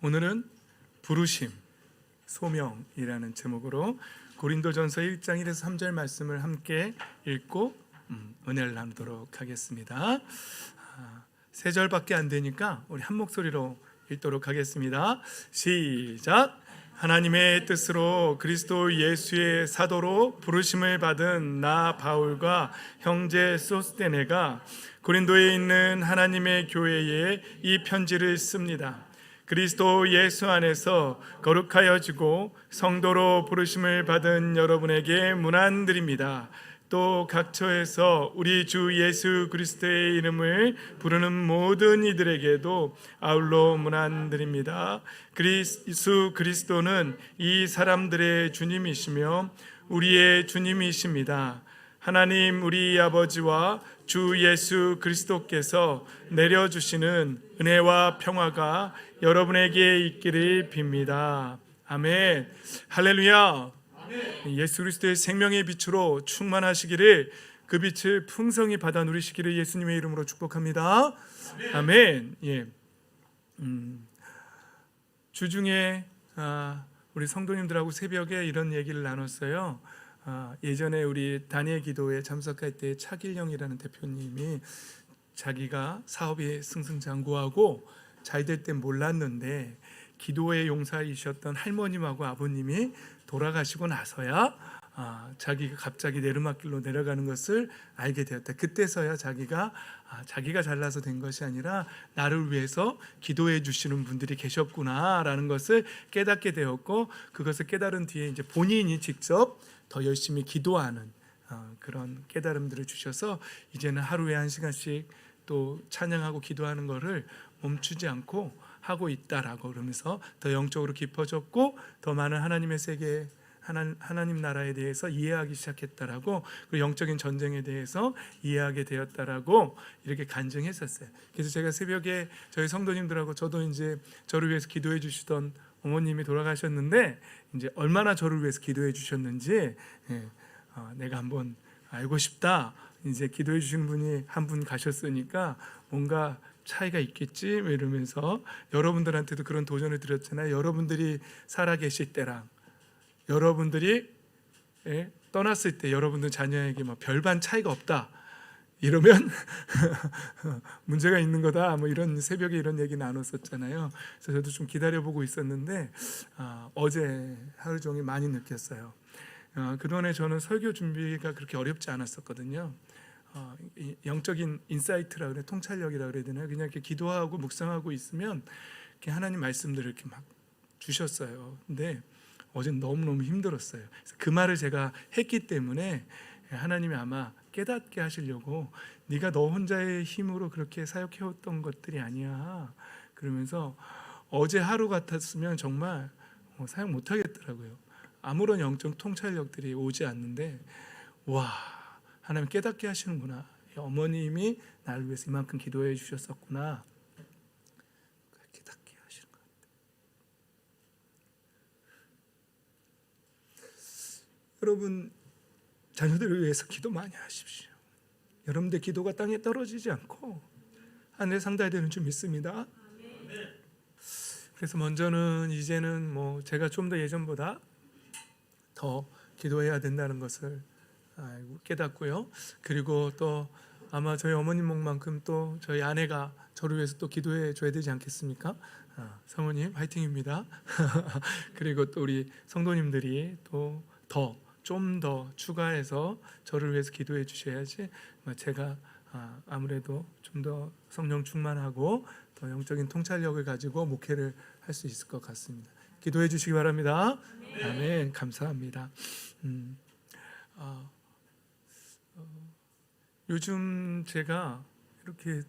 오늘은 부르심, 소명이라는 제목으로 고린도전서 1장 1에서 3절 말씀을 함께 읽고 은혜를 나누도록 하겠습니다. 세 절밖에 안 되니까 우리 한 목소리로 읽도록 하겠습니다. 시작. 하나님의 뜻으로 그리스도 예수의 사도로 부르심을 받은 나 바울과 형제 소스테네가 고린도에 있는 하나님의 교회에 이 편지를 씁니다. 그리스도 예수 안에서 거룩하여지고 성도로 부르심을 받은 여러분에게 문안드립니다. 또 각처에서 우리 주 예수 그리스도의 이름을 부르는 모든 이들에게도 아울러 문안드립니다. 예수 그리스도는 이 사람들의 주님이시며 우리의 주님이십니다. 하나님 우리 아버지와 주 예수 그리스도께서 내려주시는 은혜와 평화가 여러분에게 있기를 빕니다. 아멘. 할렐루야. 아멘. 예수 그리스도의 생명의 빛으로 충만하시기를, 그 빛을 풍성히 받아 누리시기를 예수님의 이름으로 축복합니다. 아멘. 아멘. 예. 주중에 우리 성도님들하고 새벽에 이런 얘기를 나눴어요. 예전에 우리 다니엘 기도에 참석할 때 차길영이라는 대표님이 자기가 사업이 승승장구하고 잘 될 땐 몰랐는데 기도의 용사이셨던 할머님하고 아버님이 돌아가시고 나서야 자기가 갑자기 내리막길로 내려가는 것을 알게 되었다. 그때서야 자기가 잘나서 된 것이 아니라 나를 위해서 기도해 주시는 분들이 계셨구나라는 것을 깨닫게 되었고, 그것을 깨달은 뒤에 이제 본인이 직접 더 열심히 기도하는 그런 깨달음들을 주셔서 이제는 하루에 1시간씩 또 찬양하고 기도하는 것을 멈추지 않고 하고 있다라고 그러면서 더 영적으로 깊어졌고 더 많은 하나님의 세계, 하나님 나라에 대해서 이해하기 시작했다라고, 그리고 영적인 전쟁에 대해서 이해하게 되었다라고 이렇게 간증했었어요. 그래서 제가 새벽에 저희 성도님들하고, 저도 이제 저를 위해서 기도해 주시던 어머님이 돌아가셨는데 이제 얼마나 저를 위해서 기도해 주셨는지 내가 한번 알고 싶다. 이제 기도해 주시는 분이 한 분 가셨으니까 뭔가 차이가 있겠지 이러면서 여러분들한테도 그런 도전을 드렸잖아요. 여러분들이 살아계실 때랑 여러분들이 떠났을 때 여러분들 자녀에게 뭐 별반 차이가 없다 이러면 문제가 있는 거다, 뭐 이런 새벽에 이런 얘기 나눴었잖아요. 그래서 저도 좀 기다려보고 있었는데 어제 하루 종일 많이 느꼈어요. 그동안에 저는 설교 준비가 그렇게 어렵지 않았었거든요. 영적인 인사이트라 그래, 통찰력이라 그래야 되나요? 그냥 이렇게 기도하고 묵상하고 있으면 이렇게 하나님 말씀들을 이렇게 막 주셨어요. 근데 어제는 너무너무 힘들었어요. 그래서 그 말을 제가 했기 때문에 하나님이 아마 깨닫게 하시려고, 네가 너 혼자의 힘으로 그렇게 사역해왔던 것들이 아니야 그러면서, 어제 하루 같았으면 정말 사역 못하겠더라고요. 아무런 영적 통찰력들이 오지 않는데, 와, 하나님 깨닫게 하시는구나. 어머님이 나를 위해서 이만큼 기도해 주셨었구나. 깨닫게 하시는 것 같아요. 여러분, 자녀들을 위해서 기도 많이 하십시오. 여러분들 기도가 땅에 떨어지지 않고 하늘에 상달되는 줄 믿습니다. 그래서 먼저는 이제는 제가 좀 더 예전보다 더 기도해야 된다는 것을 깨닫고요. 그리고 또 아마 저희 어머님 목만큼 또 저희 아내가 저를 위해서 또 기도해 줘야 되지 않겠습니까? 성우님 화이팅입니다. 그리고 또 우리 성도님들이 또 좀 더 추가해서 저를 위해서 기도해 주셔야지 제가 아무래도 좀 더 성령 충만하고 더 영적인 통찰력을 가지고 목회를 할 수 있을 것 같습니다. 기도해 주시기 바랍니다. 아멘. 감사합니다. 요즘 제가 이렇게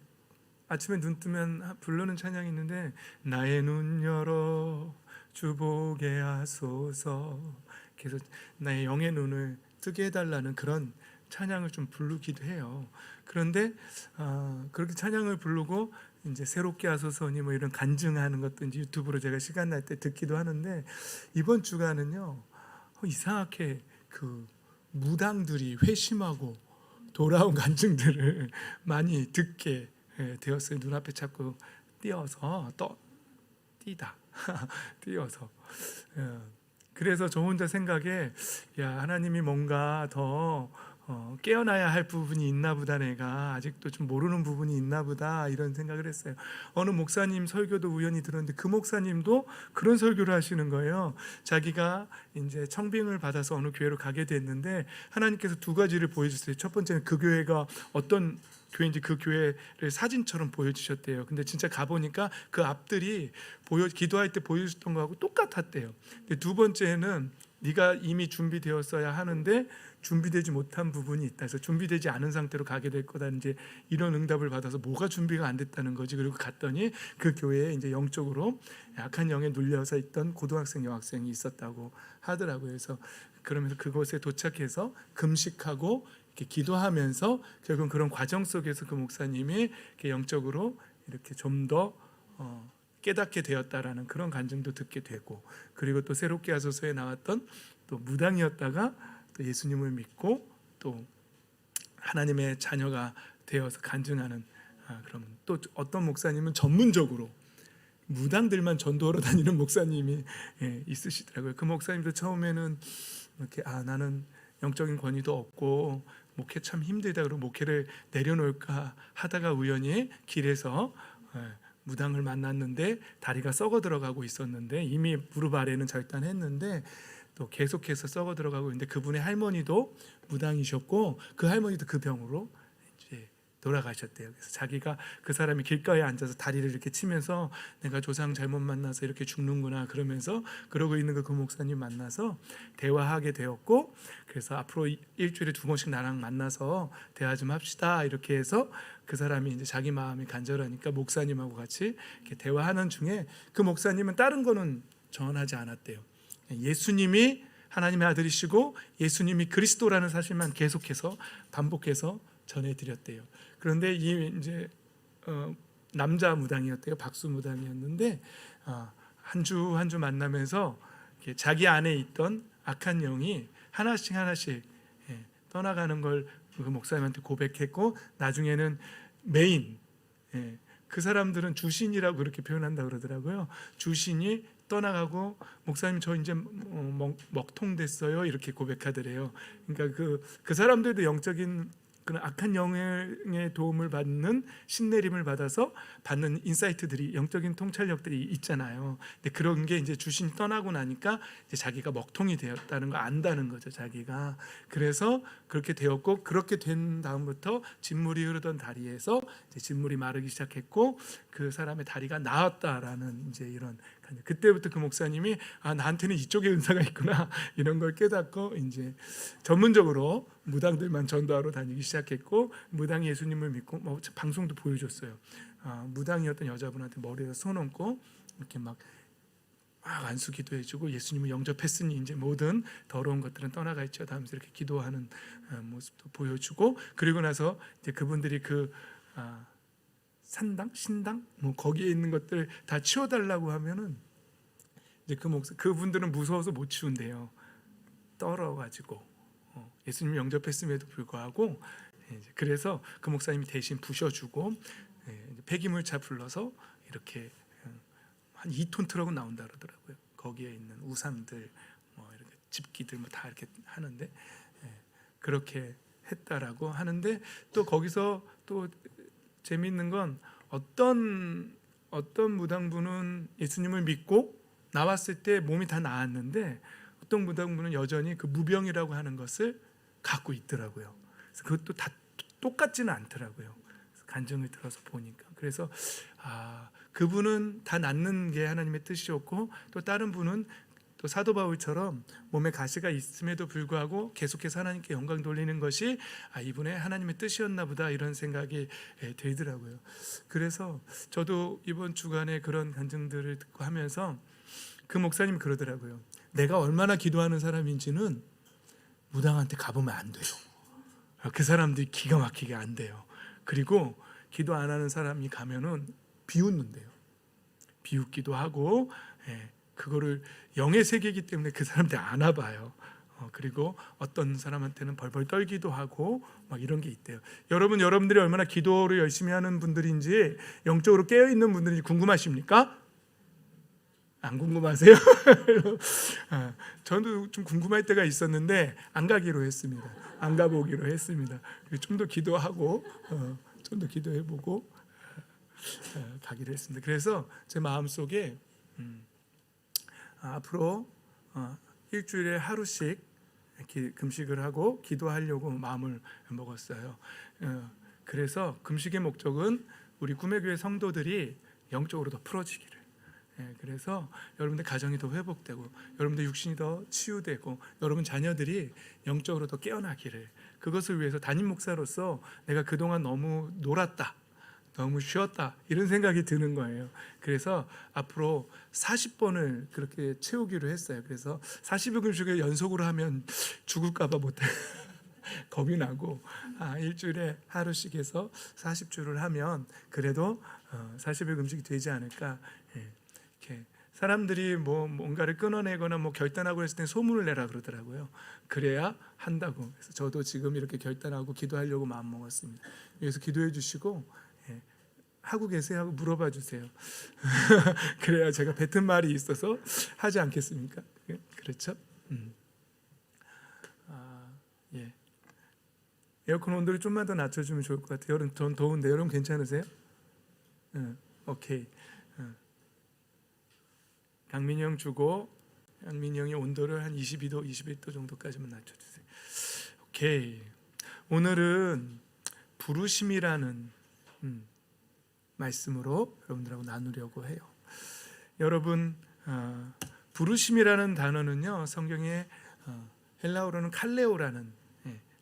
아침에 눈 뜨면 부르는 찬양이 있는데, 나의 눈 열어 주 보게 하소서, 그래서 나의 영의 눈을 뜨게 해달라는 그런 찬양을 좀 부르기도 해요. 그런데 그렇게 찬양을 부르고 이제 새롭게 하소서니 뭐 이런 간증하는 것도 이제 유튜브로 제가 시간 날 때 듣기도 하는데, 이번 주간은요 이상하게 그 무당들이 회심하고 돌아온 간증들을 많이 듣게 되었어요. 눈앞에 자꾸 띄어서 뛰다 뛰어서. 그래서 저 혼자 생각에 야, 하나님이 뭔가 더 깨어나야 할 부분이 있나 보다, 내가 아직도 좀 모르는 부분이 있나 보다, 이런 생각을 했어요. 어느 목사님 설교도 우연히 들었는데 그 목사님도 그런 설교를 하시는 거예요. 자기가 이제 청빙을 받아서 어느 교회로 가게 됐는데 하나님께서 두 가지를 보여주셨어요. 첫 번째는 그 교회가 어떤 교회인지 그 교회를 사진처럼 보여주셨대요. 근데 진짜 가보니까 그 앞들이 기도할 때 보여주셨던 거하고 똑같았대요. 근데 두 번째는 네가 이미 준비되었어야 하는데 준비되지 못한 부분이 있다. 그래서 준비되지 않은 상태로 가게 될 거다. 이제 이런 응답을 받아서 뭐가 준비가 안 됐다는 거지. 그리고 갔더니 그 교회에 이제 영적으로 약한 영에 눌려서 있던 고등학생, 여학생이 있었다고 하더라고요. 그래서 그러면서 그곳에 도착해서 금식하고 이렇게 기도하면서 결국은 그런 과정 속에서 그 목사님이 이렇게 영적으로 이렇게 좀 더 깨닫게 되었다라는 그런 간증도 듣게 되고, 그리고 또 새롭게 하소서에 나왔던 또 무당이었다가 또 예수님을 믿고 또 하나님의 자녀가 되어서 간증하는 그럼 또 어떤 목사님은 전문적으로 무당들만 전도하러 다니는 목사님이 있으시더라고요. 그 목사님도 처음에는 이렇게 나는 영적인 권위도 없고 목회 참 힘들다 그러고 목회를 내려놓을까 하다가 우연히 길에서 무당을 만났는데 다리가 썩어 들어가고 있었는데 이미 무릎 아래는 절단했는데 또 계속해서 썩어 들어가고 있는데 그분의 할머니도 무당이셨고 그 할머니도 그 병으로 이제 돌아가셨대요. 그래서 자기가 그 사람이 길가에 앉아서 다리를 이렇게 치면서 내가 조상 잘못 만나서 이렇게 죽는구나 그러면서 그러고 있는 그 목사님 만나서 대화하게 되었고, 그래서 앞으로 일주일에 2번씩 나랑 만나서 대화 좀 합시다 이렇게 해서 그 사람이 이제 자기 마음이 간절하니까 목사님하고 같이 이렇게 대화하는 중에 그 목사님은 다른 거는 전하지 않았대요. 예수님이 하나님의 아들이시고 예수님이 그리스도라는 사실만 계속해서 반복해서 전해드렸대요. 그런데 이 이제 남자 무당이었대요. 박수 무당이었는데 한 주 한 주 만나면서 자기 안에 있던 악한 영이 하나씩 떠나가는 걸 그 목사님한테 고백했고, 나중에는 메인 그 사람들은 주신이라고 그렇게 표현한다 그러더라고요. 주신이 떠나가고 목사님 저 이제 먹통됐어요 이렇게 고백하더래요. 그러니까 그 사람들도 영적인 그런 악한 영의 도움을 받는 신내림을 받아서 받는 인사이트들이, 영적인 통찰력들이 있잖아요. 근데 그런 게 이제 주신이 떠나고 나니까 이제 자기가 먹통이 되었다는 거 안다는 거죠, 자기가. 그래서 그렇게 되었고, 그렇게 된 다음부터 진물이 흐르던 다리에서 이제 진물이 마르기 시작했고 그 사람의 다리가 나았다라는 이제 이런, 그때부터 그 목사님이 나한테는 이쪽에 은사가 있구나 이런 걸 깨닫고 이제 전문적으로 무당들만 전도하러 다니기 시작했고, 무당이 예수님을 믿고 방송도 보여줬어요. 무당이었던 여자분한테 머리에다 손 얹고 이렇게 막 안수기도 해주고 예수님을 영접했으니 이제 모든 더러운 것들은 떠나가 있죠 하면서 이렇게 기도하는 모습도 보여주고, 그리고 나서 이제 그분들이 그 산당, 신당 거기에 있는 것들 다 치워달라고 하면은 이제 그분들은 무서워서 못 치운대요. 떨어가지고 예수님 영접했음에도 불구하고 그래서 그 목사님이 대신 부셔주고 폐기물차 불러서 이렇게 한 2톤 트럭은 나온다 그러더라고요. 거기에 있는 우상들 이렇게 집기들 다 이렇게 하는데 그렇게 했다라고 하는데, 또 거기서 또 재미있는 건 어떤 무당분은 예수님을 믿고 나왔을 때 몸이 다 나았는데 어떤 무당분은 여전히 그 무병이라고 하는 것을 갖고 있더라고요. 그래서 그것도 다 똑같지는 않더라고요. 간증을 들어서 보니까. 그래서 그분은 다 낫는 게 하나님의 뜻이었고, 또 다른 분은 또 사도 바울처럼 몸에 가시가 있음에도 불구하고 계속해서 하나님께 영광 돌리는 것이 이분의 하나님의 뜻이었나 보다 이런 생각이 들더라고요. 그래서 저도 이번 주간에 그런 간증들을 듣고 하면서 그 목사님이 그러더라고요. 내가 얼마나 기도하는 사람인지는 무당한테 가보면 안 돼요. 그 사람들이 기가 막히게 안 돼요. 그리고 기도 안 하는 사람이 가면은 비웃는데요. 비웃기도 하고 그거를 영의 세계이기 때문에 그 사람들이 안 와봐요. 그리고 어떤 사람한테는 벌벌 떨기도 하고 막 이런 게 있대요. 여러분들이 얼마나 기도를 열심히 하는 분들인지, 영적으로 깨어있는 분들인지 궁금하십니까? 안 궁금하세요? 저도 좀 궁금할 때가 있었는데 안 가기로 했습니다. 안 가보기로 했습니다. 좀 더 기도하고 좀 더 기도해보고 가기로 했습니다. 그래서 제 마음속에 앞으로 일주일에 하루씩 금식을 하고 기도하려고 마음을 먹었어요. 그래서 금식의 목적은 우리 꿈의 교회 성도들이 영적으로 더 풀어지기를. 그래서 여러분들 가정이 더 회복되고 여러분들 육신이 더 치유되고 여러분 자녀들이 영적으로 더 깨어나기를, 그것을 위해서 담임 목사로서 내가 그동안 너무 놀았다, 너무 쉬었다 이런 생각이 드는 거예요. 그래서 앞으로 40번을 그렇게 채우기로 했어요. 그래서 40일 금식을 연속으로 하면 죽을까 봐 못해 겁이 나고 일주일에 하루씩 해서 40주를 하면 그래도 40일 금식이 되지 않을까. 이렇게 사람들이 뭔가를 끊어내거나 결단하고 했을 때 소문을 내라 그러더라고요. 그래야 한다고. 그래서 저도 지금 이렇게 결단하고 기도하려고 마음 먹었습니다. 그래서 기도해 주시고 하고 계세요? 하고 물어봐 주세요. 그래야 제가 뱉은 말이 있어서 하지 않겠습니까? 그렇죠? 예. 에어컨 온도를 좀만 더 낮춰주면 좋을 것 같아요. 여름 전 더운데 여러분 괜찮으세요? 오케이. 강민이 형 주고 강민이 형이 온도를 한 22도, 21도 정도까지만 낮춰주세요. 오케이. 오늘은 부르심이라는 말씀으로 여러분들하고 나누려고 해요. 여러분, 부르심이라는 단어는요, 성경에 헬라어로는 칼레오라는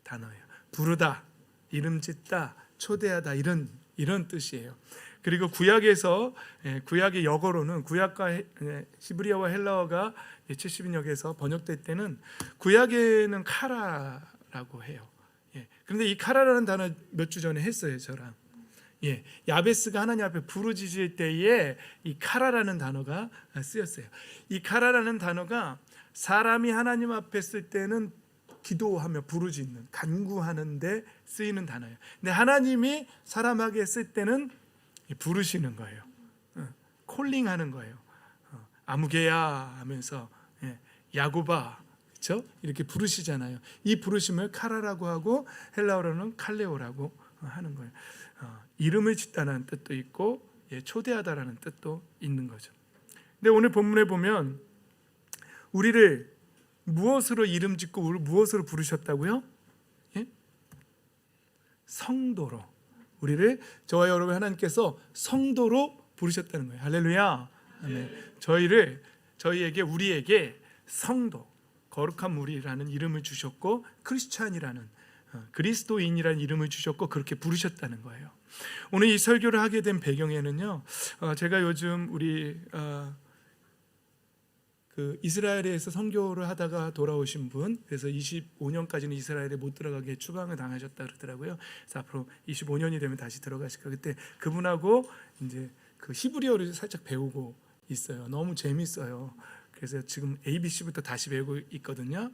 단어예요. 부르다, 이름짓다, 초대하다 이런 뜻이에요. 그리고 구약에서 구약의 역어로는 구약과 히브리어와 헬라어가 70인역에서 번역될 때는 구약에는 카라라고 해요. 그런데 이 카라라는 단어 몇 주 전에 했어요, 저랑. 야베스가 하나님 앞에 부르짖을 때에 이 카라라는 단어가 쓰였어요. 이 카라라는 단어가 사람이 하나님 앞에 쓸 때는 기도하며 부르짖는, 간구하는데 쓰이는 단어예요. 근데 하나님이 사람에게 쓸 때는 부르시는 거예요. 콜링하는 거예요. 아무개야 하면서 야고바, 그렇죠? 이렇게 부르시잖아요. 이 부르심을 카라라고 하고 헬라어로는 칼레오라고 하는 거예요. 이름을 짓다라는 뜻도 있고 초대하다라는 뜻도 있는 거죠. 근데 오늘 본문에 보면 우리를 무엇으로 이름 짓고 무엇으로 부르셨다고요? 성도로. 우리를 저와 여러분 하나님께서 성도로 부르셨다는 거예요. 할렐루야. 아멘. 우리에게 성도, 거룩한 무리라는 이름을 주셨고 크리스찬이라는 그리스도인이라는 이름을 주셨고 그렇게 부르셨다는 거예요. 오늘 이 설교를 하게 된 배경에는요, 제가 요즘 우리 이스라엘에서 선교를 하다가 돌아오신 분, 그래서 25년까지는 이스라엘에 못 들어가게 추방을 당하셨다 그러더라고요. 그래서 앞으로 25년이 되면 다시 들어가실 거예요. 그때 그분하고 이제 히브리어를 살짝 배우고 있어요. 너무 재밌어요. 그래서 지금 ABC부터 다시 배우고 있거든요.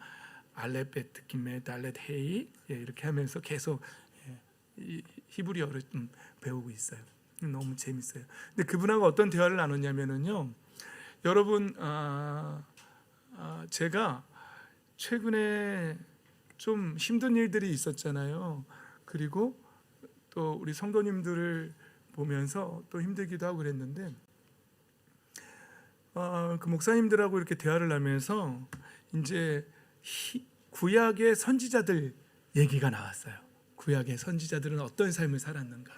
알렛, 베트, 김메, 달렛, 헤이 이렇게 하면서 계속 히브리어를 배우고 있어요. 너무 재밌어요. 근데 그분하고 어떤 대화를 나눴냐면요, 여러분, 제가 최근에 좀 힘든 일들이 있었잖아요. 그리고 또 우리 성도님들을 보면서 또 힘들기도 하고 그랬는데, 그 목사님들하고 이렇게 대화를 하면서 이제 구약의 선지자들 얘기가 나왔어요. 구약의 선지자들은 어떤 삶을 살았는가.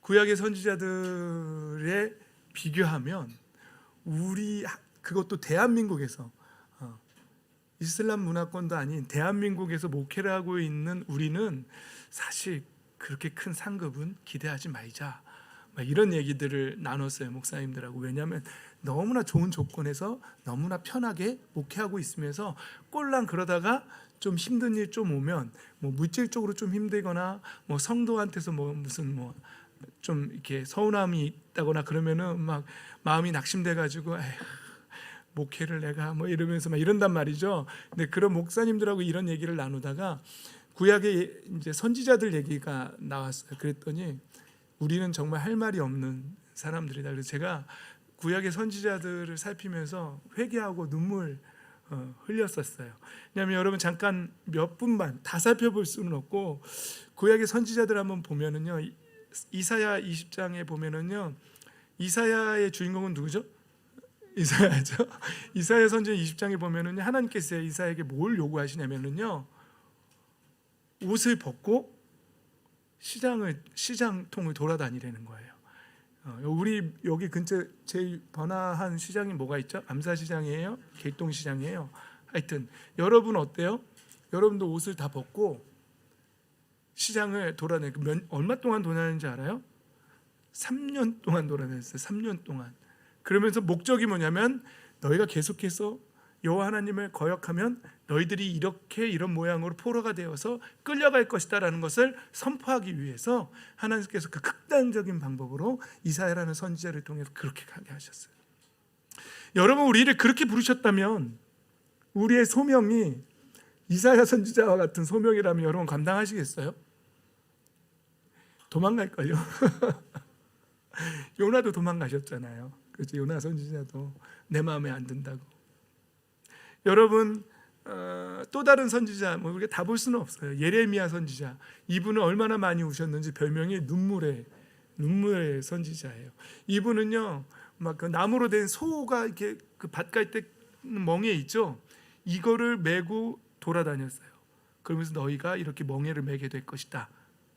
구약의 선지자들에 비교하면 그것도 대한민국에서 이슬람 문화권도 아닌 대한민국에서 목회를 하고 있는 우리는 사실 그렇게 큰 상급은 기대하지 말자, 이런 얘기들을 나눴어요, 목사님들하고. 왜냐하면 너무나 좋은 조건에서 너무나 편하게 목회하고 있으면서 꼴랑 그러다가 좀 힘든 일 좀 오면 물질적으로 좀 힘들거나 성도한테서 무슨 좀 이렇게 서운함이 있다거나 그러면은 막 마음이 낙심돼 가지고 목회를 내가 이러면서 이런단 말이죠. 근데 그런 목사님들하고 이런 얘기를 나누다가 구약의 이제 선지자들 얘기가 나왔어요. 그랬더니 우리는 정말 할 말이 없는 사람들이다. 그래서 제가 구약의 선지자들을 살피면서 회개하고 눈물 흘렸었어요. 왜냐하면 여러분 잠깐 몇 분만 다 살펴볼 수는 없고 구약의 선지자들 한번 보면은요, 이사야 20장에 보면은요, 이사야의 주인공은 누구죠? 이사야죠. 이사야 선지자 20장에 보면은요, 하나님께서 이사야에게 뭘 요구하시냐면은요, 옷을 벗고 시장통을 돌아다니라는 거예요. 우리 여기 근처 제일 번화한 시장이 뭐가 있죠? 암사시장이에요? 개동시장이에요? 하여튼 여러분 어때요? 여러분도 옷을 다 벗고 시장을 돌아다니고 얼마 동안 돌아다니는지 알아요? 3년 동안 돌아다녔어요. 3년 동안. 그러면서 목적이 뭐냐면 너희가 계속해서 여호와 하나님을 거역하면 너희들이 이렇게 이런 모양으로 포로가 되어서 끌려갈 것이다라는 것을 선포하기 위해서 하나님께서 그 극단적인 방법으로 이사야라는 선지자를 통해서 그렇게 가게 하셨어요. 여러분, 우리를 그렇게 부르셨다면 우리의 소명이 이사야 선지자와 같은 소명이라면 여러분 감당하시겠어요? 도망갈걸요. 요나도 도망가셨잖아요. 그렇죠? 요나 선지자도 내 마음에 안 든다고. 여러분, 또 다른 선지자 우리가 다 볼 수는 없어요. 예레미야 선지자, 이분은 얼마나 많이 우셨는지 별명이 눈물의 선지자예요. 이분은요, 막 그 나무로 된 소가 이렇게 그 밭 갈 때 멍에 있죠. 이거를 메고 돌아다녔어요. 그러면서 너희가 이렇게 멍에를 메게 될 것이다.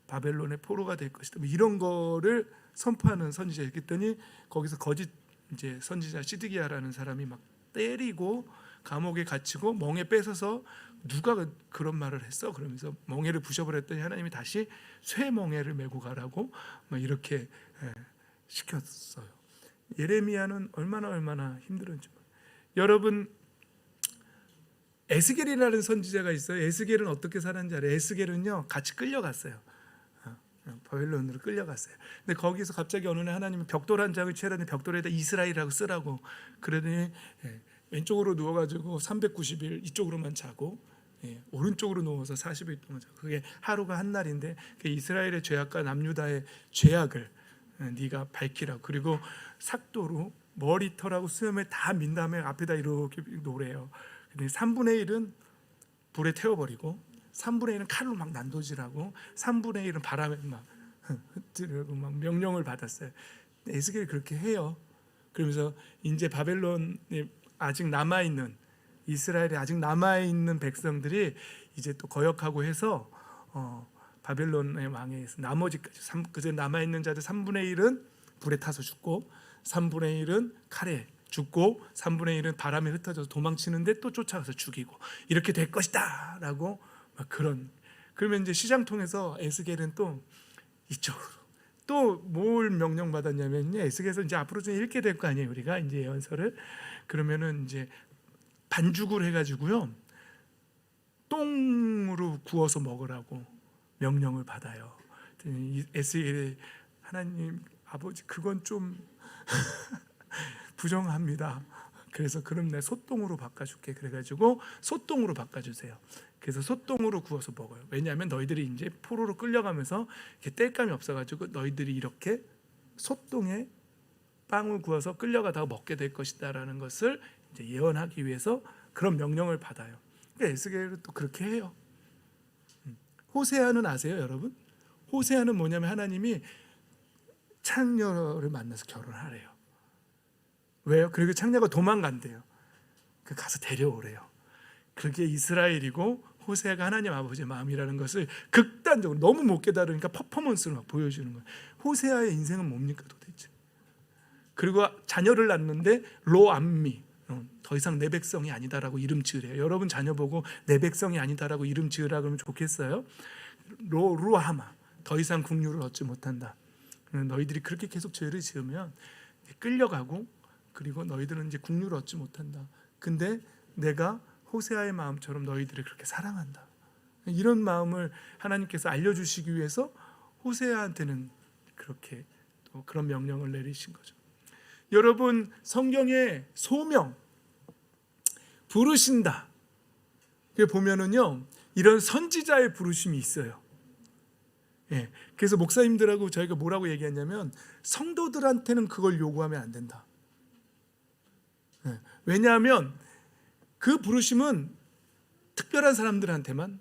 바벨론의 포로가 될 것이다. 이런 거를 선포하는 선지자였더니 거기서 거짓 이제 선지자 시드기야라는 사람이 막 때리고 감옥에 갇히고 멍에 뺏어서 누가 그런 말을 했어? 그러면서 멍에를 부셔버렸더니 하나님이 다시 쇠 멍에를 메고 가라고 막 이렇게 시켰어요. 예레미야는 얼마나 힘들었는지. 여러분, 에스겔이라는 선지자가 있어요. 에스겔은 어떻게 살았는지 알아요? 에스겔은요, 같이 끌려갔어요. 바벨론으로 끌려갔어요. 근데 거기서 갑자기 어느 날 하나님이 벽돌 한 장을 취하라니 벽돌에다 이스라엘이라고 쓰라고 그러더니 왼쪽으로 누워가지고 390일 이쪽으로만 자고 오른쪽으로 누워서 40일 동안 자고, 그게 하루가 한 날인데 그 이스라엘의 죄악과 남유다의 죄악을 네가 밝히라고. 그리고 삭도로 머리털하고 수염을 다 민 다음에 앞에다 이렇게 놓으래요. 근데 3분의 1은 불에 태워버리고 3분의 1은 칼로 막 난도질하고 3분의 1은 바람에 막 흩뜨리고 막 명령을 받았어요. 에스겔이 그렇게 해요. 그러면서 이제 바벨론에 아직 남아있는, 이스라엘에 아직 남아있는 백성들이 이제 또 거역하고 해서 바벨론의 왕에 의해서 나머지까지 그제 남아있는 자들 3분의 1은 불에 타서 죽고 3분의 1은 칼에 죽고 3분의 1은 바람에 흩어져서 도망치는데 또 쫓아가서 죽이고 이렇게 될 것이다 라고 막 그러면 이제 시장 통해서 에스겔은 또 이쪽으로 또 뭘 명령받았냐면 에스겔에서 이제 앞으로 좀 읽게 될 거 아니에요, 우리가 이제 예언서를. 그러면은 이제 반죽을 해가지고요 똥으로 구워서 먹으라고 명령을 받아요. 에스겔이 하나님 아버지 그건 좀 부정합니다. 그래서 그럼 내 소똥으로 바꿔줄게. 그래가지고 소똥으로 바꿔주세요. 그래서 소똥으로 구워서 먹어요. 왜냐하면 너희들이 이제 포로로 끌려가면서 땔감이 없어가지고 너희들이 이렇게 소똥에 빵을 구워서 끌려가다가 먹게 될 것이다라는 것을 이제 예언하기 위해서 그런 명령을 받아요. 그러니까 에스겔은 또 그렇게 해요. 호세아는 아세요, 여러분? 호세아는 뭐냐면 하나님이 창녀를 만나서 결혼하래요. 왜요? 그리고 창녀가 도망간대요. 그 가서 데려오래요. 그게 이스라엘이고 호세아가 하나님 아버지의 마음이라는 것을 극단적으로 너무 못 깨달으니까 퍼포먼스를 막 보여주는 거예요. 호세아의 인생은 뭡니까 도대체? 그리고 자녀를 낳는데 로암미, 더 이상 내 백성이 아니다라고 이름 지으래요. 여러분 자녀 보고 내 백성이 아니다라고 이름 지으라 그러면 좋겠어요? 루하마, 더 이상 국류를 얻지 못한다. 너희들이 그렇게 계속 죄를 지으면 끌려가고 그리고 너희들은 이제 국류를 얻지 못한다. 근데 내가 호세아의 마음처럼 너희들을 그렇게 사랑한다. 이런 마음을 하나님께서 알려주시기 위해서 호세아한테는 그렇게 또 그런 명령을 내리신 거죠. 여러분, 성경의 소명, 부르신다. 보면은요, 이런 선지자의 부르심이 있어요. 그래서 목사님들하고 저희가 뭐라고 얘기했냐면 성도들한테는 그걸 요구하면 안 된다. 왜냐하면 그 부르심은 특별한 사람들한테만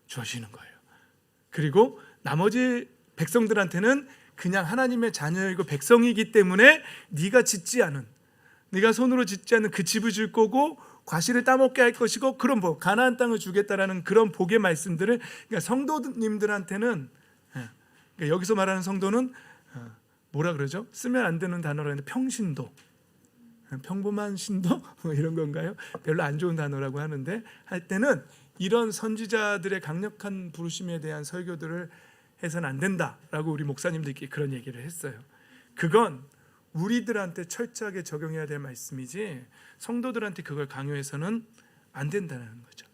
주어지는 거예요. 그리고 나머지 백성들한테는 그냥 하나님의 자녀이고 백성이기 때문에 네가 짓지 않은, 네가 손으로 짓지 않은 그 집을 줄 거고 과실을 따먹게 할 것이고 그런 복, 가나안 땅을 주겠다라는 그런 복의 말씀들을, 그러니까 성도님들한테는, 그러니까 여기서 말하는 성도는 뭐라 그러죠? 쓰면 안 되는 단어로 하는데 평신도, 평범한 신도 뭐 이런 건가요? 별로 안 좋은 단어라고 하는데, 할 때는 이런 선지자들의 강력한 부르심에 대한 설교들을 해서는 안 된다라고 우리 목사님들끼리 그런 얘기를 했어요. 그건 우리들한테 철저하게 적용해야 될 말씀이지 성도들한테 그걸 강요해서는 안 된다는 거죠.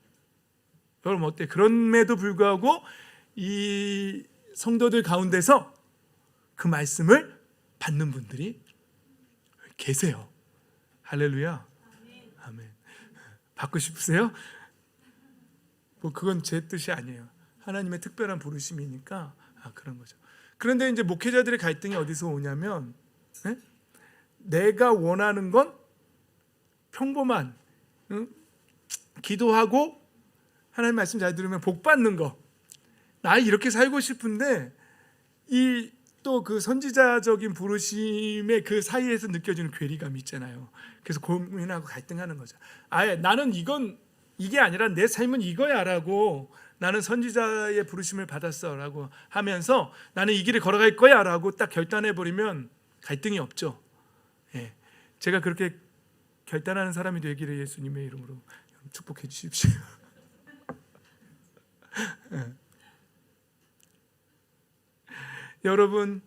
여러분 어때? 그럼에도 불구하고 이 성도들 가운데서 그 말씀을 받는 분들이 계세요. 할렐루야. 아멘. 받고 싶으세요? 뭐 그건 제 뜻이 아니에요. 하나님의 특별한 부르심이니까 그런 거죠. 그런데 이제 목회자들의 갈등이 어디서 오냐면, 내가 원하는 건 평범한, 기도하고 하나님 말씀 잘 들으면 복 받는 거, 나 이렇게 살고 싶은데 이 또 그 선지자적인 부르심의 그 사이에서 느껴지는 괴리감이 있잖아요. 그래서 고민하고 갈등하는 거죠. 아예 나는 이게 아니라 내 삶은 이거야라고, 나는 선지자의 부르심을 받았어라고 하면서 나는 이 길을 걸어갈 거야라고 딱 결단해버리면 갈등이 없죠. 제가 그렇게 결단하는 사람이 되기를 예수님의 이름으로 축복해 주십시오. 여러분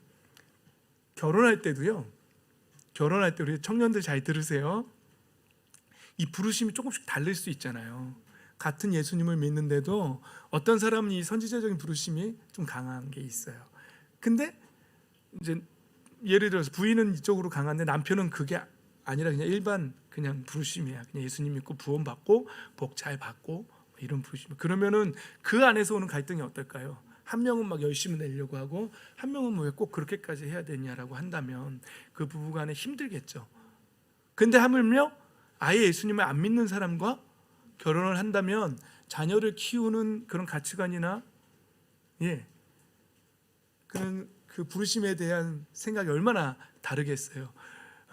결혼할 때도요, 결혼할 때 우리 청년들 잘 들으세요. 이 부르심이 조금씩 다를 수 있잖아요. 같은 예수님을 믿는데도 어떤 사람은 이 선지자적인 부르심이 좀 강한 게 있어요. 근데 이제 예를 들어서 부인은 이쪽으로 강한데 남편은 그게 아니라 그냥 일반 그냥 부르심이야. 그냥 예수님 믿고 구원 받고 복 잘 받고 이런 부르심. 그러면은 그 안에서 오는 갈등이 어떨까요? 한 명은 막 열심히 내려고 하고 한 명은 왜 꼭 그렇게까지 해야 되냐라고 한다면 그 부부간에 힘들겠죠. 근데 하물며 아예 예수님을 안 믿는 사람과 결혼을 한다면 자녀를 키우는 그런 가치관이나 그런 그 부르심에 대한 생각이 얼마나 다르겠어요.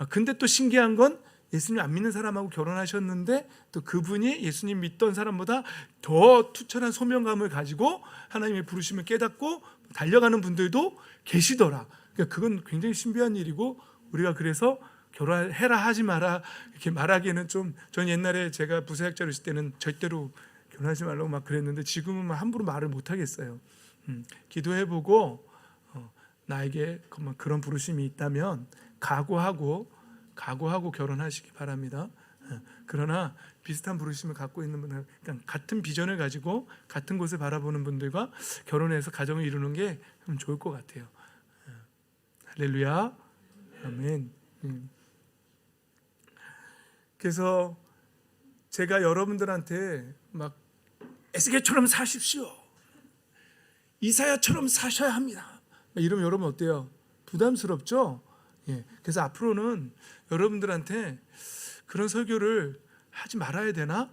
근데 또 신기한 건 예수님 안 믿는 사람하고 결혼하셨는데 또 그분이 예수님 믿던 사람보다 더 투철한 소명감을 가지고 하나님의 부르심을 깨닫고 달려가는 분들도 계시더라. 그러니까 그건 굉장히 신비한 일이고, 우리가 그래서 결혼해라 하지 마라 이렇게 말하기에는 좀, 전 옛날에 제가 부사역자로 있을 때는 절대로 결혼하지 말라고 막 그랬는데 지금은 막 함부로 말을 못 하겠어요. 기도해보고 나에게 그런 부르심이 있다면 각오하고 결혼하시기 바랍니다. 그러나 비슷한 부르심을 갖고 있는 분들, 그러니까 같은 비전을 가지고 같은 곳을 바라보는 분들과 결혼해서 가정을 이루는 게 좋을 것 같아요. 할렐루야. 아멘. 그래서 제가 여러분들한테 막 에스겔처럼 사십시오, 이사야처럼 사셔야 합니다, 이러면 여러분 어때요? 부담스럽죠? 그래서 앞으로는 여러분들한테 그런 설교를 하지 말아야 되나?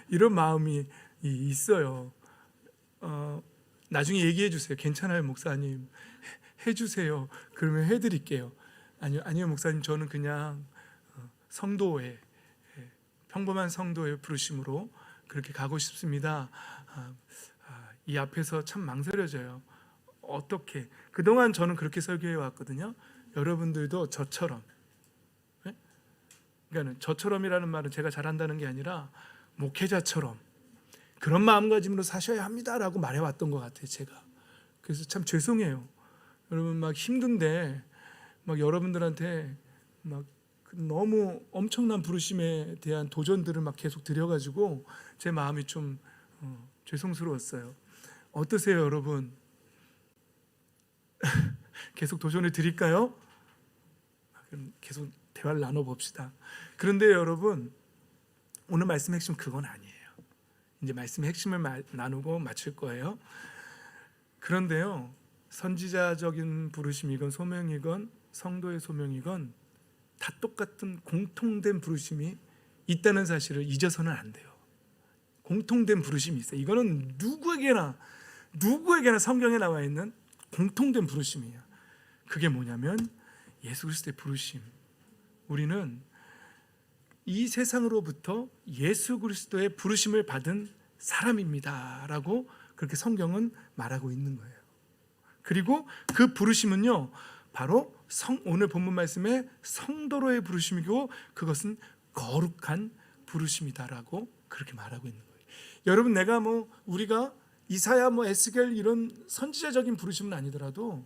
이런 마음이 있어요. 나중에 얘기해 주세요. 괜찮아요 목사님, 해주세요. 그러면 해드릴게요. 아니요 목사님, 저는 그냥 성도의, 평범한 성도의 부르심으로 그렇게 가고 싶습니다. 이 앞에서 참 망설여져요. 어떻게? 그동안 저는 그렇게 설교해 왔거든요. 여러분들도 저처럼, 그러니까 저처럼이라는 말은 제가 잘한다는 게 아니라 목회자처럼 그런 마음가짐으로 사셔야 합니다라고 말해왔던 것 같아요 제가. 그래서 참 죄송해요. 여러분 막 힘든데 막 여러분들한테 막 너무 엄청난 부르심에 대한 도전들을 막 계속 드려가지고 제 마음이 좀 죄송스러웠어요. 어떠세요 여러분? 계속 도전을 드릴까요? 그럼 계속 대화를 나눠봅시다. 그런데 여러분, 오늘 말씀 핵심 그건 아니에요. 이제 말씀의 핵심을 나누고 마칠 거예요. 그런데요, 선지자적인 부르심이건 소명이건 성도의 소명이건 다 똑같은 공통된 부르심이 있다는 사실을 잊어서는 안 돼요. 공통된 부르심이 있어요. 이거는 누구에게나 성경에 나와 있는 공통된 부르심이에요. 그게 뭐냐면 예수 그리스도의 부르심. 우리는 이 세상으로부터 예수 그리스도의 부르심을 받은 사람입니다라고 그렇게 성경은 말하고 있는 거예요. 그리고 그 부르심은요, 바로 오늘 본문 말씀에 성도로의 부르심이고 그것은 거룩한 부르심이다라고 그렇게 말하고 있는 거예요. 여러분, 우리가 이사야 에스겔 이런 선지자적인 부르심은 아니더라도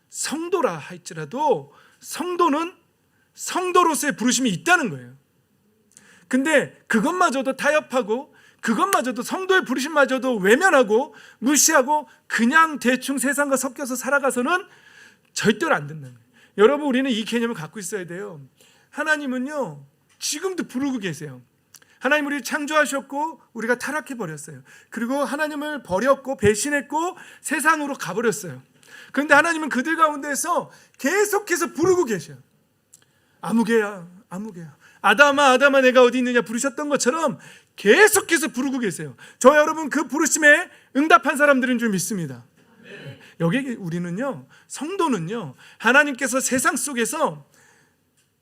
성도라 할지라도 성도는 성도로서의 부르심이 있다는 거예요. 근데 그것마저도 타협하고 그것마저도 성도의 부르심마저도 외면하고 무시하고 그냥 대충 세상과 섞여서 살아가서는 절대로 안 된다는 거예요. 여러분, 우리는 이 개념을 갖고 있어야 돼요. 하나님은요, 지금도 부르고 계세요. 하나님 우리를 창조하셨고 우리가 타락해버렸어요. 그리고 하나님을 버렸고 배신했고 세상으로 가버렸어요. 그런데 하나님은 그들 가운데서 계속해서 부르고 계셔요. 아무개야, 아무개야, 아담아 내가 어디 있느냐 부르셨던 것처럼 계속해서 부르고 계세요. 저 여러분 그 부르심에 응답한 사람들인 줄 믿습니다. 여기 우리는요, 성도는요, 하나님께서 세상 속에서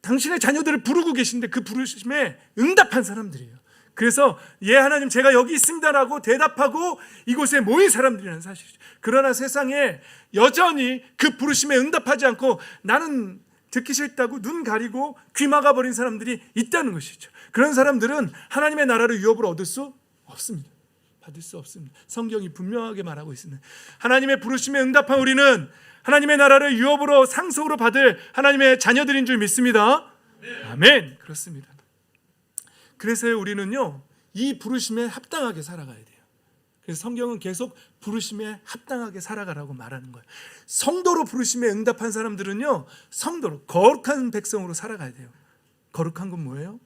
당신의 자녀들을 부르고 계신데 그 부르심에 응답한 사람들이에요. 그래서 예 하나님 제가 여기 있습니다라고 대답하고 이곳에 모인 사람들이라는 사실이죠. 그러나 세상에 여전히 그 부르심에 응답하지 않고 나는 듣기 싫다고 눈 가리고 귀 막아버린 사람들이 있다는 것이죠. 그런 사람들은 하나님의 나라를 유업으로 얻을 수 없습니다. 받을 수 없습니다. 성경이 분명하게 말하고 있습니다. 하나님의 부르심에 응답한 우리는 하나님의 나라를 유업으로 상속으로 받을 하나님의 자녀들인 줄 믿습니다. 네. 아멘. 그렇습니다. 그래서 우리는요, 이 부르심에 합당하게 살아가야 돼요. 그래서 성경은 계속 부르심에 합당하게 살아가라고 말하는 거예요. 성도로 부르심에 응답한 사람들은요, 성도로 거룩한 백성으로 살아가야 돼요. 거룩한 건 뭐예요?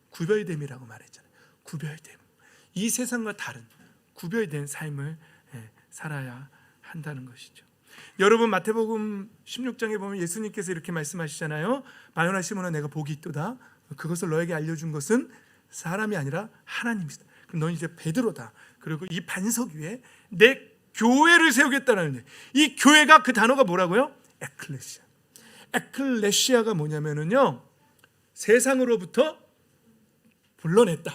구별됨이라고 말했잖아요. 구별됨. 이 세상과 다른 구별된 삶을 살아야 한다는 것이죠. 여러분, 마태복음 16장에 보면 예수님께서 이렇게 말씀하시잖아요. 마요나 시몬아 내가 복이 있도다. 그것을 너에게 알려준 것은 사람이 아니라 하나님이다. 그럼 너는 이제 베드로다. 그리고 이 반석 위에 내 교회를 세우겠다라는데, 이 교회가 그 단어가 뭐라고요? 에클레시아. 에클레시아가 뭐냐면은요, 세상으로부터 불러냈다,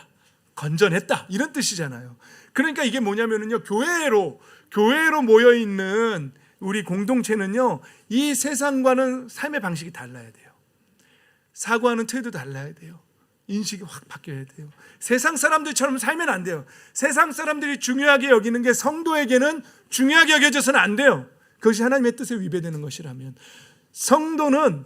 건져냈다, 이런 뜻이잖아요. 그러니까 이게 뭐냐면은요, 교회로 모여 있는 우리 공동체는요, 이 세상과는 삶의 방식이 달라야 돼요. 사고하는 태도도 달라야 돼요. 인식이 확 바뀌어야 돼요. 세상 사람들처럼 살면 안 돼요. 세상 사람들이 중요하게 여기는 게 성도에게는 중요하게 여겨져서는 안 돼요. 그것이 하나님의 뜻에 위배되는 것이라면, 성도는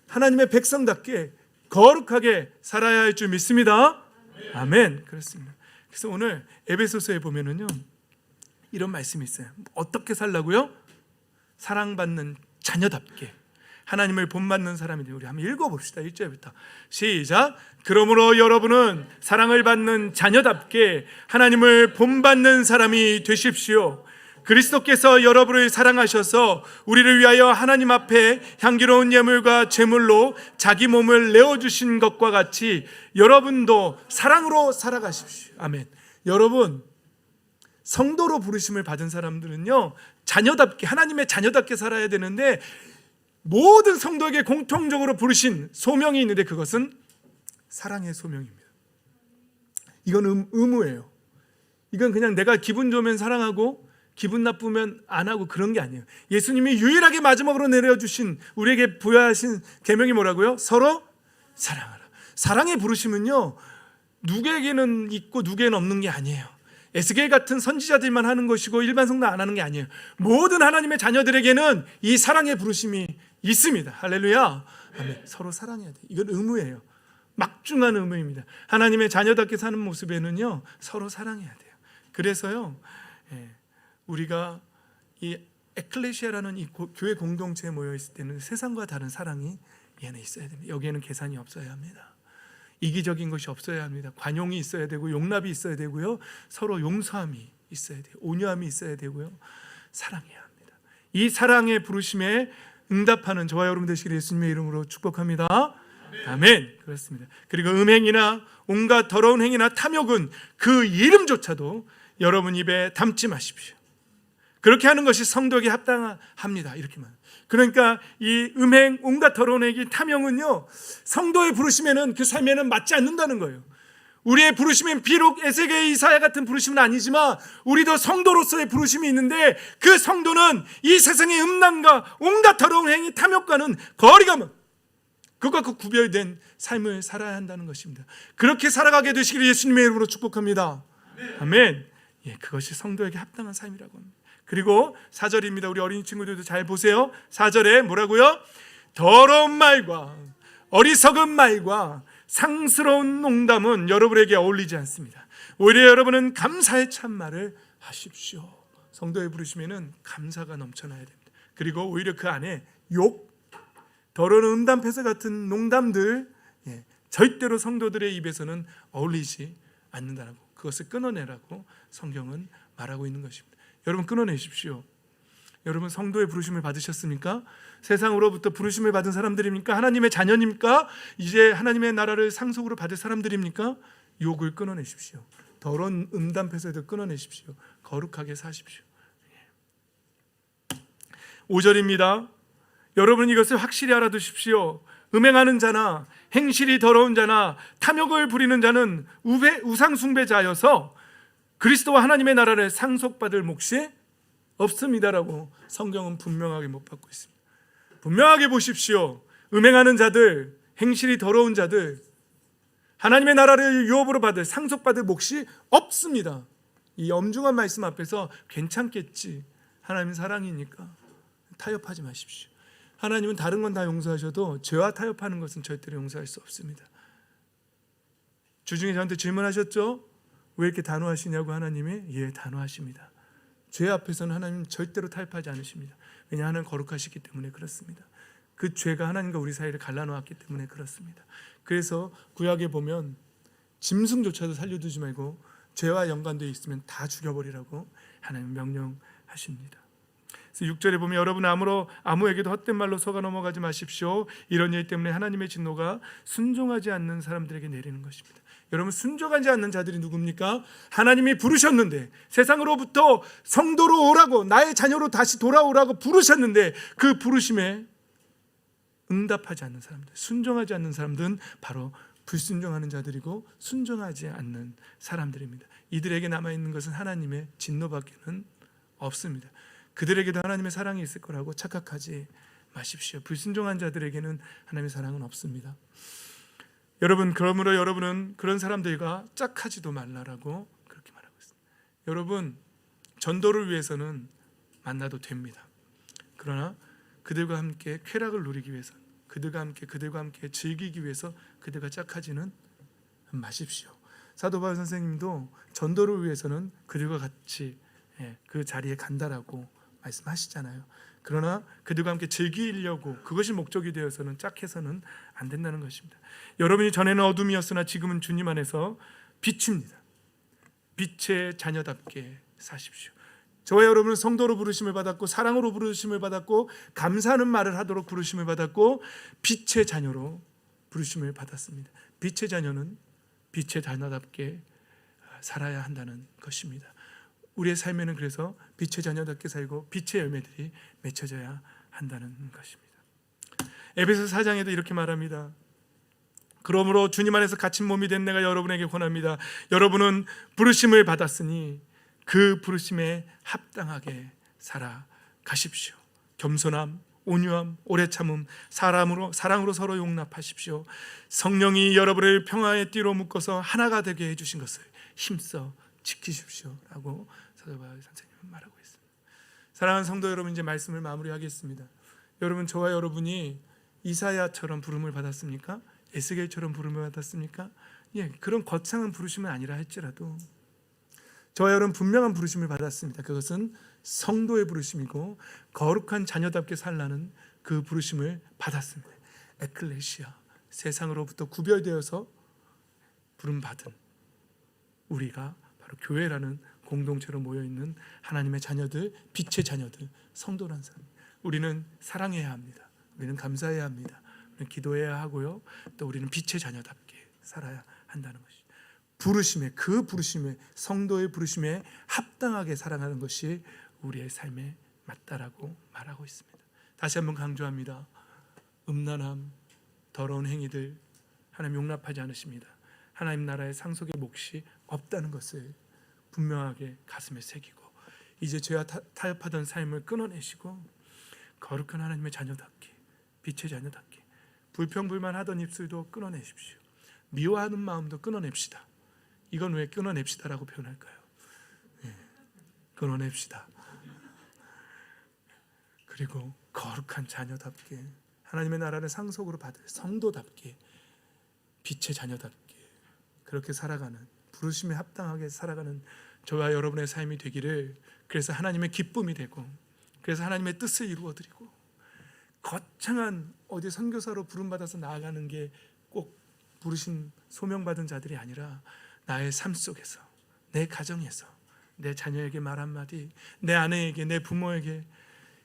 하나님의 백성답게 거룩하게 살아야 할 줄 믿습니다. 아멘. 그렇습니다. 그래서 오늘 에베소서에 보면은요, 이런 말씀이 있어요. 어떻게 살라고요? 사랑받는 자녀답게 하나님을 본받는 사람이 되고, 우리 한번 읽어봅시다. 1절부터 시작. 그러므로 여러분은 사랑을 받는 자녀답게 하나님을 본받는 사람이 되십시오. 그리스도께서 여러분을 사랑하셔서 우리를 위하여 하나님 앞에 향기로운 예물과 제물로 자기 몸을 내어주신 것과 같이 여러분도 사랑으로 살아가십시오. 아멘. 여러분, 성도로 부르심을 받은 사람들은요, 자녀답게, 하나님의 자녀답게 살아야 되는데, 모든 성도에게 공통적으로 부르신 소명이 있는데 그것은 사랑의 소명입니다. 이건 의무예요. 이건 그냥 내가 기분 좋으면 사랑하고 기분 나쁘면 안 하고 그런 게 아니에요. 예수님이 유일하게 마지막으로 내려주신, 우리에게 부여하신 계명이 뭐라고요? 서로 사랑하라. 사랑의 부르심은요, 누구에게는 있고 누구에게는 없는 게 아니에요. 에스겔 같은 선지자들만 하는 것이고 일반 성도 안 하는 게 아니에요. 모든 하나님의 자녀들에게는 이 사랑의 부르심이 있습니다. 할렐루야. 아멘. 서로 사랑해야 돼요. 이건 의무예요. 막중한 의무입니다. 하나님의 자녀답게 사는 모습에는요, 서로 사랑해야 돼요. 그래서요, 우리가 이 에클레시아라는 이 교회 공동체에 모여 있을 때는 세상과 다른 사랑이 이 안에 있어야 됩니다. 여기에는 계산이 없어야 합니다. 이기적인 것이 없어야 합니다. 관용이 있어야 되고 용납이 있어야 되고요, 서로 용서함이 있어야 돼요. 온유함이 있어야 되고요, 사랑해야 합니다. 이 사랑의 부르심에 응답하는 저와 여러분 되시기를 예수님의 이름으로 축복합니다. 아멘. 그렇습니다. 그리고 음행이나 온갖 더러운 행위나 탐욕은 그 이름조차도 여러분 입에 담지 마십시오. 그렇게 하는 것이 성도에게 합당합니다. 이렇게만. 그러니까 이 음행, 온갖 더러운 행위, 탐욕은요, 성도의 부르심에는, 그 삶에는 맞지 않는다는 거예요. 우리의 부르심은 비록 에스겔, 이사야 같은 부르심은 아니지만 우리도 성도로서의 부르심이 있는데, 그 성도는 이 세상의 음란과 온갖 더러운 행위, 탐욕과는 거리가 먼, 그것과 구별된 삶을 살아야 한다는 것입니다. 그렇게 살아가게 되시기를 예수님의 이름으로 축복합니다. 아멘. 예, 그것이 성도에게 합당한 삶이라고 합니다. 그리고 4절입니다. 우리 어린이 친구들도 잘 보세요. 4절에 뭐라고요? 더러운 말과 어리석은 말과 상스러운 농담은 여러분에게 어울리지 않습니다. 오히려 여러분은 감사의 참말을 하십시오. 성도의 부르심에는 감사가 넘쳐나야 됩니다. 그리고 오히려 그 안에 욕, 더러운 음담 폐쇄 같은 농담들, 절대로 성도들의 입에서는 어울리지 않는다라고, 그것을 끊어내라고 성경은 말하고 있는 것입니다. 여러분, 끊어내십시오. 여러분, 성도의 부르심을 받으셨습니까? 세상으로부터 부르심을 받은 사람들입니까? 하나님의 자녀입니까? 이제 하나님의 나라를 상속으로 받을 사람들입니까? 욕을 끊어내십시오. 더러운 음담 폐쇄도 끊어내십시오. 거룩하게 사십시오. 5절입니다. 여러분, 이것을 확실히 알아두십시오. 음행하는 자나 행실이 더러운 자나 탐욕을 부리는 자는 우상 숭배자여서 그리스도와 하나님의 나라를 상속받을 몫이 없습니다라고 성경은 분명하게 못 받고 있습니다. 분명하게 보십시오. 음행하는 자들, 행실이 더러운 자들, 하나님의 나라를 유업으로 받을, 상속받을 몫이 없습니다. 이 엄중한 말씀 앞에서 괜찮겠지, 하나님 사랑이니까 타협하지 마십시오. 하나님은 다른 건 다 용서하셔도 죄와 타협하는 것은 절대로 용서할 수 없습니다. 주중에 저한테 질문하셨죠? 왜 이렇게 단호하시냐고. 하나님이 예, 단호하십니다. 죄 앞에서는 하나님 절대로 타협하지 않으십니다. 왜냐하면 하나님 거룩하시기 때문에 그렇습니다. 그 죄가 하나님과 우리 사이를 갈라놓았기 때문에 그렇습니다. 그래서 구약에 보면 짐승조차도 살려두지 말고 죄와 연관되어 있으면 다 죽여버리라고 하나님 명령하십니다. 6절에 보면 여러분 아무에게도 헛된 말로 속아 넘어가지 마십시오. 이런 일 때문에 하나님의 진노가 순종하지 않는 사람들에게 내리는 것입니다. 여러분, 순종하지 않는 자들이 누굽니까? 하나님이 부르셨는데, 세상으로부터 성도로 오라고, 나의 자녀로 다시 돌아오라고 부르셨는데 그 부르심에 응답하지 않는 사람들, 순종하지 않는 사람들은 바로 불순종하는 자들이고 순종하지 않는 사람들입니다. 이들에게 남아있는 것은 하나님의 진노밖에는 없습니다. 그들에게도 하나님의 사랑이 있을 거라고 착각하지 마십시오. 불순종한 자들에게는 하나님의 사랑은 없습니다. 여러분, 그러므로 여러분은 그런 사람들과 짝하지도 말라라고 그렇게 말하고 있습니다. 여러분, 전도를 위해서는 만나도 됩니다. 그러나 그들과 함께 쾌락을 누리기 위해서, 그들과 함께 즐기기 위해서 그들과 짝하지는 마십시오. 사도 바울 선생님도 전도를 위해서는 그들과 같이 그 자리에 간다라고 말씀하시잖아요. 그러나 그들과 함께 즐기려고, 그것이 목적이 되어서는 짝해서는 안 된다는 것입니다. 여러분이 전에는 어둠이었으나 지금은 주님 안에서 빛입니다. 빛의 자녀답게 사십시오. 저와 여러분은 성도로 부르심을 받았고, 사랑으로 부르심을 받았고, 감사하는 말을 하도록 부르심을 받았고, 빛의 자녀로 부르심을 받았습니다. 빛의 자녀는 빛의 자녀답게 살아야 한다는 것입니다. 우리의 삶에는 그래서 빛의 자녀답게 살고 빛의 열매들이 맺혀져야 한다는 것입니다. 에베소 4장에도 이렇게 말합니다. 그러므로 주님 안에서 갇힌 몸이 된 내가 여러분에게 권합니다. 여러분은 부르심을 받았으니 그 부르심에 합당하게 살아가십시오. 겸손함, 온유함, 오래 참음, 사랑으로 서로 용납하십시오. 성령이 여러분을 평화의 띠로 묶어서 하나가 되게 해주신 것을 힘써 지키십시오 라고 사도 바울 선생님은 말하고 있습니다. 사랑하는 성도 여러분, 이제 말씀을 마무리하겠습니다. 여러분, 저와 여러분이 이사야처럼 부름을 받았습니까? 에스겔처럼 부름을 받았습니까? 예, 그런 거창한 부르심은 아니라 할지라도 저와 여러분 분명한 부르심을 받았습니다. 그것은 성도의 부르심이고 거룩한 자녀답게 살라는 그 부르심을 받았습니다. 에클레시아, 세상으로부터 구별되어서 부름받은 우리가 바로 교회라는 공동체로 모여있는 하나님의 자녀들, 빛의 자녀들, 성도라는 사람. 우리는 사랑해야 합니다. 우리는 감사해야 합니다. 우리는 기도해야 하고요. 또 우리는 빛의 자녀답게 살아야 한다는 것이 부르심에 성도의 부르심에 합당하게 살아가는 것이 우리의 삶에 맞다라고 말하고 있습니다. 다시 한번 강조합니다. 음란함, 더러운 행위들 하나님 용납하지 않으십니다. 하나님 나라의 상속의 몫이 없다는 것을 분명하게 가슴에 새기고 이제 죄와 타협하던 삶을 끊어내시고 거룩한 하나님의 자녀답게 빛의 자녀답게 불평불만하던 입술도 끊어내십시오. 미워하는 마음도 끊어냅시다. 이건 왜 끊어냅시다라고 표현할까요? 끊어냅시다. 그리고 거룩한 자녀답게 하나님의 나라를 상속으로 받을 성도답게 빛의 자녀답게 그렇게 살아가는 부르심에 합당하게 살아가는 저와 여러분의 삶이 되기를 그래서 하나님의 기쁨이 되고 그래서 하나님의 뜻을 이루어드리고 거창한 어디 선교사로 부름받아서 나아가는 게 꼭 부르심 소명받은 자들이 아니라 나의 삶 속에서 내 가정에서 내 자녀에게 말 한마디 내 아내에게 내 부모에게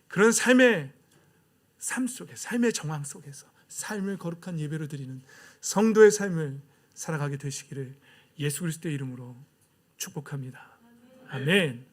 그런 삶의 삶 속에 삶의 정황 속에서 삶을 거룩한 예배로 드리는 성도의 삶을 살아가게 되시기를 예수 그리스도의 이름으로 축복합니다. 아멘.